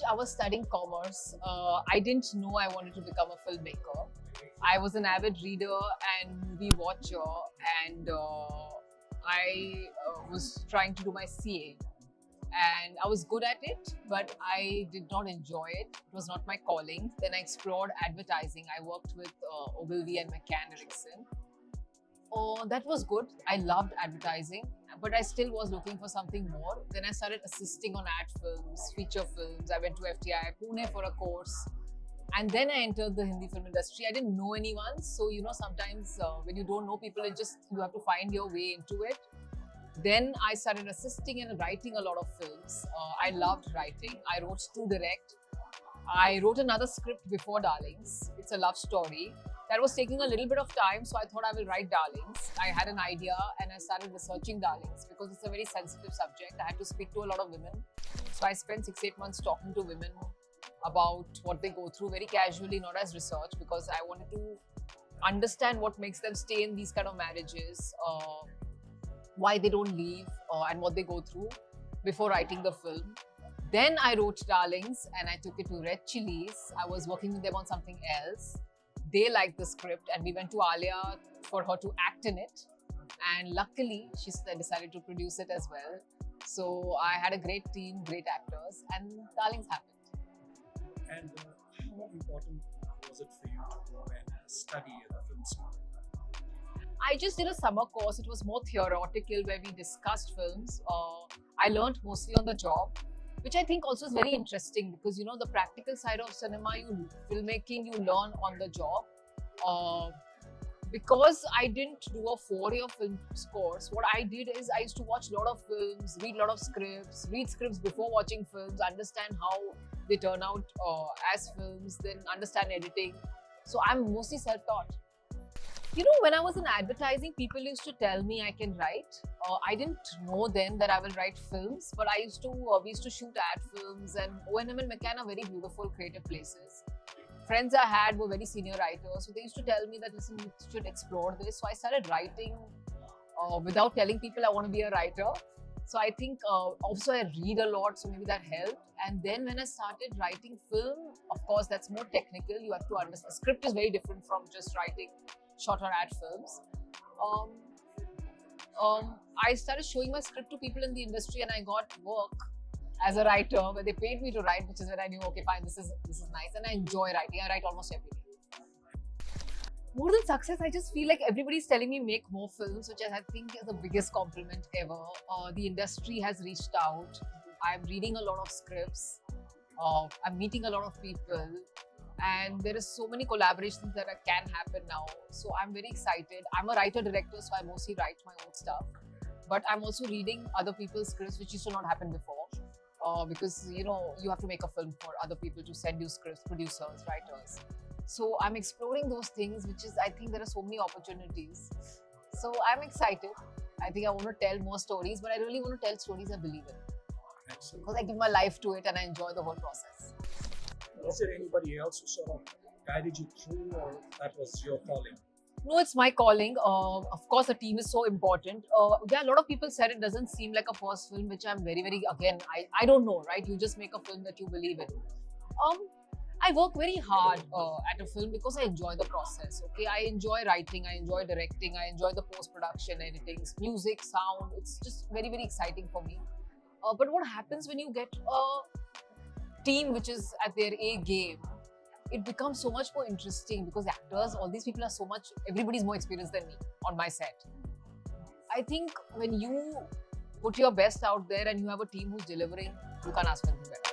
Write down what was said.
I was studying commerce. I didn't know I wanted to become a filmmaker. I was an avid reader and movie watcher, and I was trying to do my CA. And I was good at it, but I did not enjoy it. It was not my calling. Then I explored advertising. I worked with Ogilvy and McCann Erickson. Oh, that was good. I loved advertising, but I still was looking for something more. Then I started assisting on ad films, feature films. I went to FTI Pune for a course. And then I entered the Hindi film industry. I didn't know anyone. So, sometimes when you don't know people, you have to find your way into it. Then I started assisting and writing a lot of films. I loved writing. I wrote to direct. I wrote another script before Darlings. It's a love story. That was taking a little bit of time, so I thought I will write Darlings. I had an idea and I started researching Darlings because it's a very sensitive subject. I had to speak to a lot of women. So I spent 6-8 months talking to women about what they go through very casually, not as research, because I wanted to understand what makes them stay in these kind of marriages, why they don't leave, and what they go through before writing the film. Then I wrote Darlings and I took it to Red Chillies. I was working with them on something else. They liked the script and we went to Alia for her to act in it. And luckily, she decided to produce it as well. So I had a great team, great actors, and Darlings happened. And how important was it for you to go and study at a film school? I just did a summer course. It was more theoretical where we discussed films. I learned mostly on the job, which I think also is very interesting because, the practical side of cinema, filmmaking, you learn on the job. Because I didn't do a 4-year film course, what I did is I used to watch a lot of films, read a lot of scripts, read scripts before watching films, understand how they turn out as films, then understand editing. So I'm mostly self-taught. When I was in advertising, people used to tell me I can write. I didn't know then that I will write films, but we used to shoot ad films, and O&M and McCann are very beautiful, creative places. Friends I had were very senior writers, so they used to tell me that, listen, you should explore this. So I started writing without telling people I want to be a writer. So I think also I read a lot, so maybe that helped. And then when I started writing film, of course, that's more technical. You have to understand. A script is very different from just writing shorter ad films. I started showing my script to people in the industry and I got work as a writer where they paid me to write, which is when I knew, okay, fine, this is nice, and I enjoy writing. I write almost every day. More than success, I just feel like everybody's telling me make more films, which I think is the biggest compliment ever. The industry has reached out. I'm reading a lot of scripts. I'm meeting a lot of people. And there is so many collaborations that can happen now. So I'm very excited. I'm a writer-director, so I mostly write my own stuff. But I'm also reading other people's scripts, which used to not happen before. Because, you have to make a film for other people to send you scripts, producers, writers. So I'm exploring those things, I think there are so many opportunities. So I'm excited. I think I want to tell more stories, but I really want to tell stories I believe in. Excellent. Because I give my life to it and I enjoy the whole process. Was there anybody else who sort of guided you through, or that was your calling? No, it's my calling. Of course, the team is so important. A lot of people said it doesn't seem like a first film, which I'm very, very, again, I don't know, right? You just make a film that you believe in. I work very hard at a film because I enjoy the process, okay? I enjoy writing, I enjoy directing, I enjoy the post-production, editing, music, sound. It's just very, very exciting for me. But what happens when you get a team which is at their A game, it becomes so much more interesting because actors, all these people are everybody's more experienced than me on my set. I think when you put your best out there and you have a team who's delivering, you can't ask for anything better.